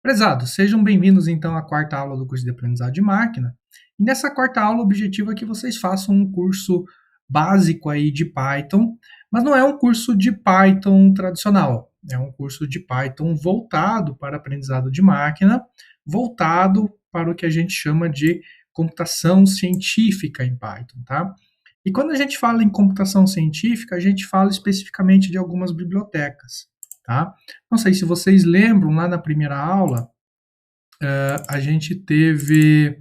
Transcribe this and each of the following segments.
Prezados, sejam bem-vindos então à quarta aula do curso de aprendizado de máquina. E nessa quarta aula, o objetivo é que vocês façam um curso básico aí de Python, mas não é um curso de Python tradicional, é um curso de Python voltado para aprendizado de máquina, voltado para o que a gente chama de computação científica em Python, tá? E quando a gente fala em computação científica, a gente fala especificamente de algumas bibliotecas, tá? Não sei se vocês lembram, lá na primeira aula, a gente teve.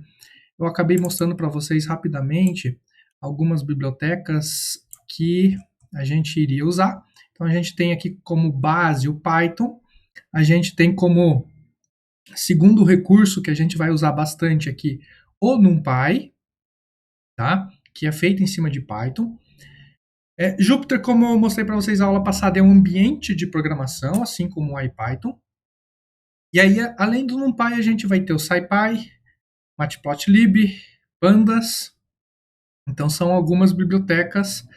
Eu acabei mostrando para vocês rapidamente algumas bibliotecas que a gente iria usar. Então, a gente tem aqui como base o Python, a gente tem como segundo recurso que a gente vai usar bastante aqui o NumPy, tá? Que é feito em cima de Python. Jupyter, como eu mostrei para vocês na aula passada, é um ambiente de programação, assim como o IPython. E aí, além do NumPy, a gente vai ter o SciPy, Matplotlib, Pandas. Então, são algumas bibliotecas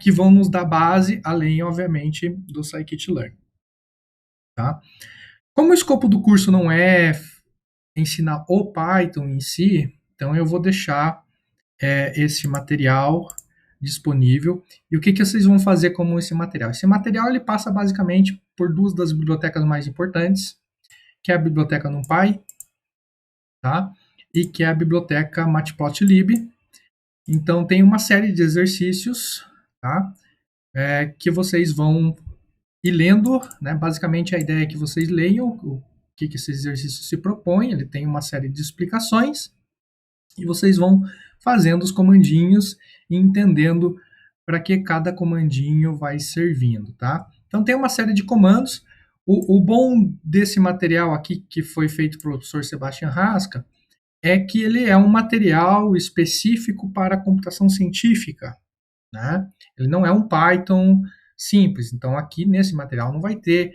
que vão nos dar base, além, obviamente, do scikit-learn. Tá? Como o escopo do curso não é ensinar o Python em si, então eu vou deixar esse material disponível. E o que vocês vão fazer com esse material? Esse material ele passa basicamente por duas das bibliotecas mais importantes, que é a biblioteca NumPy, tá? E que é a biblioteca Matplotlib. Então tem uma série de exercícios, tá? Que vocês vão ir lendo, né? Basicamente a ideia é que vocês leiam o que esse exercício se propõe. Ele tem uma série de explicações e vocês vão fazendo os comandinhos e entendendo para que cada comandinho vai servindo, tá? Então tem uma série de comandos. O bom desse material aqui, que foi feito pelo professor Sebastian Rasca, é que ele é um material específico para a computação científica, né? Ele não é um Python simples. Então aqui nesse material não vai ter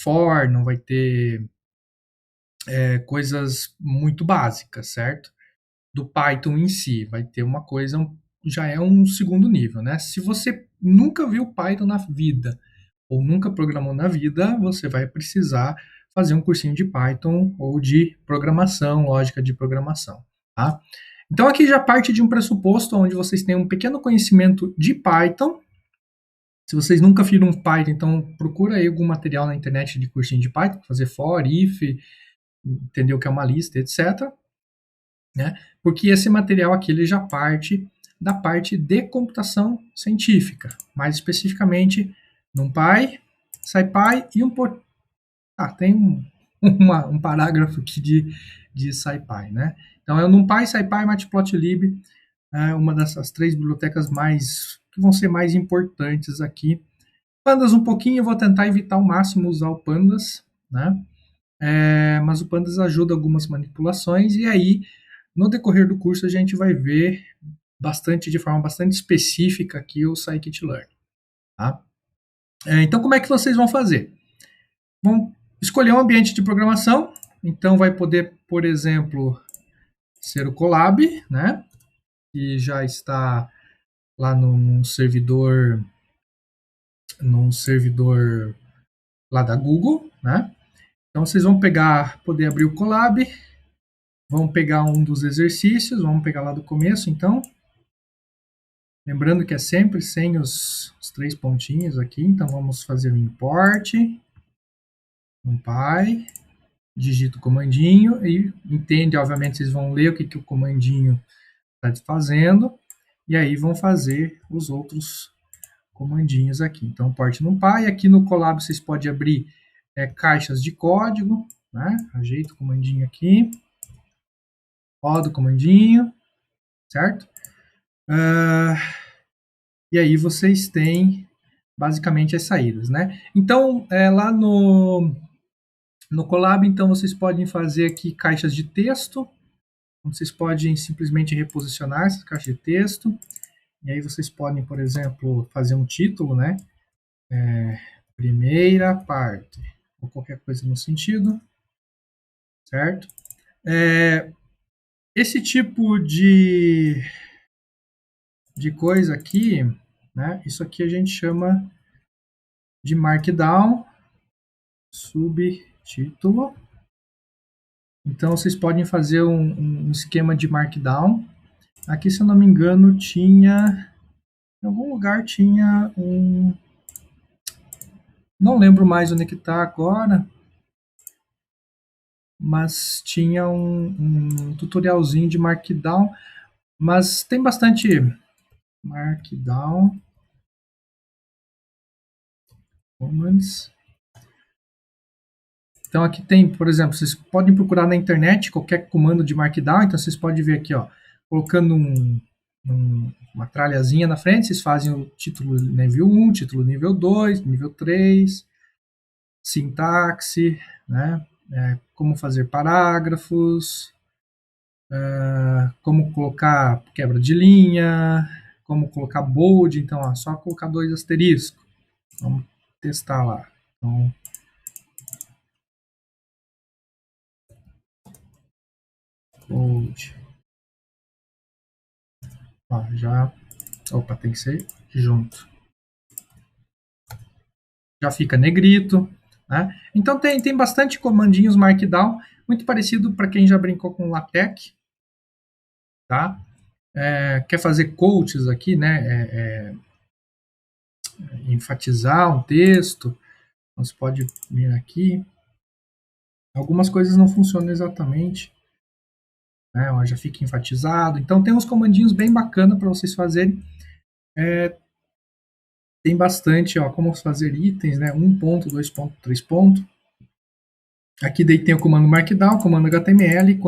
for, não vai ter coisas muito básicas, certo? Do Python em si, vai ter uma coisa, já é um segundo nível, né? Se você nunca viu Python na vida, ou nunca programou na vida, você vai precisar fazer um cursinho de Python ou de programação, lógica de programação, tá? Então aqui já parte de um pressuposto onde vocês têm um pequeno conhecimento de Python. Se vocês nunca viram Python, então procura aí algum material na internet de cursinho de Python, fazer for, if, entender o que é uma lista, etc. Né? Porque esse material aqui ele já parte da parte de computação científica, mais especificamente NumPy, SciPy e tem um parágrafo aqui de SciPy, né? Então é o NumPy, SciPy, Matplotlib, uma dessas três bibliotecas que vão ser mais importantes aqui. Pandas um pouquinho, eu vou tentar evitar ao máximo usar o Pandas, né? Mas o Pandas ajuda algumas manipulações e aí no decorrer do curso a gente vai ver de forma bastante específica aqui o scikit-learn, tá? Então como é que vocês vão fazer? Vão escolher um ambiente de programação, então vai poder, por exemplo, ser o Colab, né? Que já está lá num servidor lá da Google, né? Então vocês vão poder abrir o Colab, vão pegar um dos exercícios, vamos pegar lá do começo, então. Lembrando que é sempre sem os três pontinhos aqui, então vamos fazer o import, NumPy, digita o comandinho e entende, obviamente vocês vão ler o que o comandinho está fazendo, e aí vão fazer os outros comandinhos aqui. Então, port NumPy, aqui no Colab vocês podem abrir caixas de código, né? Ajeita o comandinho aqui, roda o comandinho, certo? E aí vocês têm basicamente as saídas, né? Então, lá no Colab, então vocês podem fazer aqui caixas de texto, vocês podem simplesmente reposicionar essas caixas de texto, e aí vocês podem, por exemplo, fazer um título, né? Primeira parte, ou qualquer coisa no sentido, certo? Esse tipo de coisa aqui, né? Isso aqui a gente chama de Markdown, título. Então, vocês podem fazer um esquema de Markdown. Aqui, se eu não me engano, tinha... Em algum lugar tinha um... Não lembro mais onde que está agora, mas tinha um tutorialzinho de Markdown, mas tem bastante Markdown commands. Então aqui tem, por exemplo, vocês podem procurar na internet qualquer comando de Markdown, então vocês podem ver aqui, ó, colocando uma tralhazinha na frente, vocês fazem o título nível 1, título nível 2, nível 3, sintaxe, né? Como fazer parágrafos, como colocar quebra de linha, como colocar bold, então ó, só colocar 2 asteriscos. Vamos testar lá. Então, bold. Ó, já. Opa, tem que ser junto. Já fica negrito. Né? Então tem bastante comandinhos Markdown, muito parecido para quem já brincou com LaTeX. Tá? Quer fazer quotes aqui, né? Enfatizar um texto. Você pode vir aqui. Algumas coisas não funcionam exatamente. Né? Ó, já fica enfatizado. Então tem uns comandinhos bem bacana para vocês fazerem. Tem bastante, ó, como fazer itens, né? 1 ponto, 2 ponto, 3 ponto. Aqui daí tem o comando Markdown, comando HTML,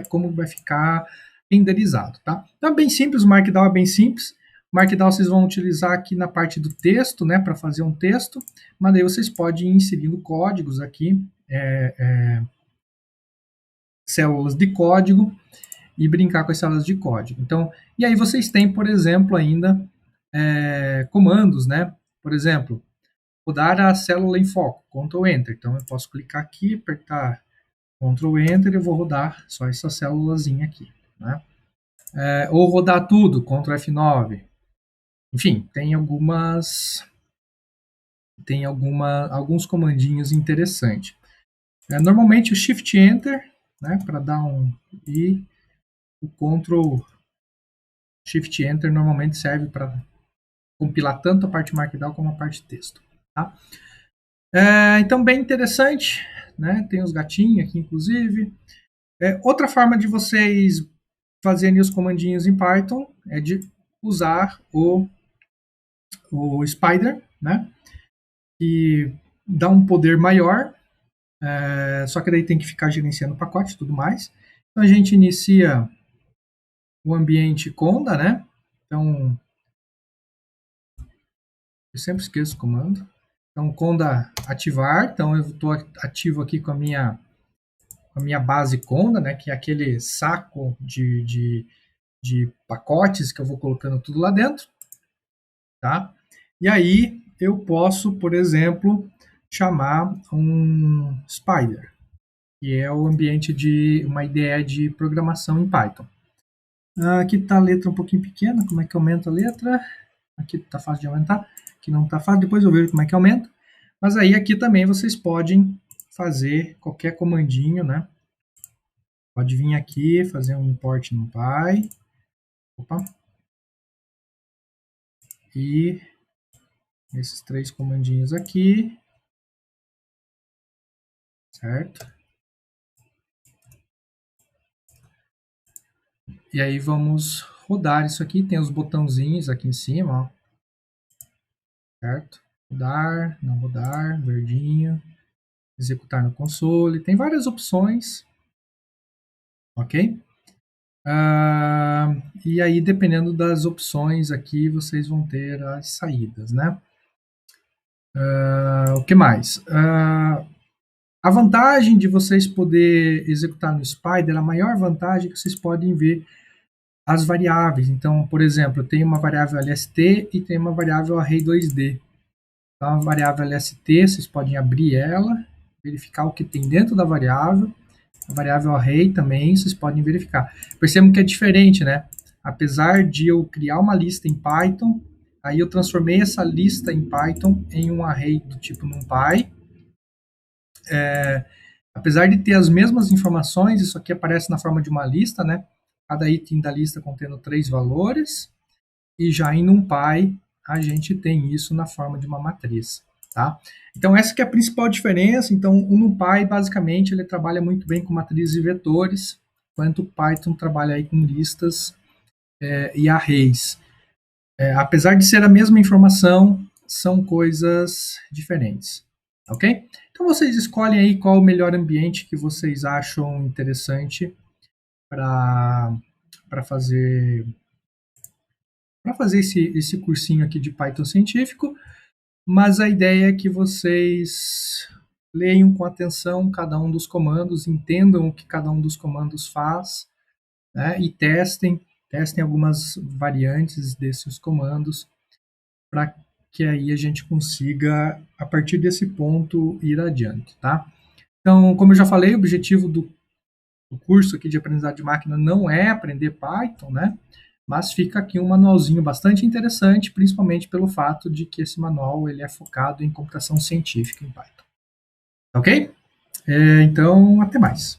como vai ficar renderizado, tá? Então é bem simples, o Markdown é bem simples. O Markdown vocês vão utilizar aqui na parte do texto, né, para fazer um texto, mas daí vocês podem ir inserindo códigos aqui, células de código, e brincar com as células de código. Então, e aí vocês têm, por exemplo, ainda comandos, né? Por exemplo, rodar a célula em foco, Ctrl Enter. Então eu posso clicar aqui, apertar Ctrl Enter e eu vou rodar só essa célulazinha aqui, né? Ou rodar tudo, Ctrl F9. Enfim, tem alguns comandinhos interessantes. Normalmente o Shift Enter, né, para dar e o Ctrl Shift Enter normalmente serve para compilar tanto a parte Markdown como a parte texto. Tá? Então, bem interessante. Né? Tem os gatinhos aqui, inclusive. Outra forma de vocês fazerem os comandinhos em Python é de usar o Spider, né? Que dá um poder maior, só que daí tem que ficar gerenciando o pacote e tudo mais. Então, a gente inicia o ambiente Conda, né? Então, eu sempre esqueço o comando. Então, Conda ativar. Então, eu estou ativo aqui com a minha base Conda, né? Que é aquele saco de pacotes que eu vou colocando tudo lá dentro. Tá? E aí, eu posso, por exemplo, chamar um Spider, que é o ambiente de uma IDE de programação em Python. Aqui está a letra um pouquinho pequena, como é que aumenta a letra? Aqui está fácil de aumentar, aqui não está fácil, depois eu vejo como é que aumenta. Mas aí aqui também vocês podem fazer qualquer comandinho, né? Pode vir aqui, fazer um import no Py. Opa. E esses 3 comandinhos aqui. Certo? E aí vamos rodar isso aqui. Tem os botãozinhos aqui em cima, ó. Certo? Rodar, não rodar, verdinho. Executar no console. Tem várias opções. Ok? E aí, dependendo das opções aqui, vocês vão ter as saídas, né? O que mais? A vantagem de vocês poder executar no Spider, a maior vantagem é que vocês podem ver as variáveis. Então, por exemplo, eu tenho uma variável LST e tem uma variável array2D. Então, a variável LST, vocês podem abrir ela, verificar o que tem dentro da variável. A variável array também, vocês podem verificar. Percebam que é diferente, né? Apesar de eu criar uma lista em Python, aí eu transformei essa lista em Python em um array do tipo NumPy. apesar de ter as mesmas informações, isso aqui aparece na forma de uma lista, né? Cada item da lista contendo 3 valores, e já em NumPy a gente tem isso na forma de uma matriz, tá? Então essa que é a principal diferença. Então o NumPy basicamente ele trabalha muito bem com matrizes e vetores, enquanto o Python trabalha aí com listas e arrays. Apesar de ser a mesma informação, são coisas diferentes, ok? Então vocês escolhem aí qual o melhor ambiente que vocês acham interessante para fazer esse cursinho aqui de Python científico, mas a ideia é que vocês leiam com atenção cada um dos comandos, entendam o que cada um dos comandos faz, né, e testem algumas variantes desses comandos para que aí a gente consiga, a partir desse ponto, ir adiante, tá? Então, como eu já falei, o objetivo do curso aqui de aprendizado de máquina não é aprender Python, né? Mas fica aqui um manualzinho bastante interessante, principalmente pelo fato de que esse manual ele é focado em computação científica em Python. Ok? Então, até mais.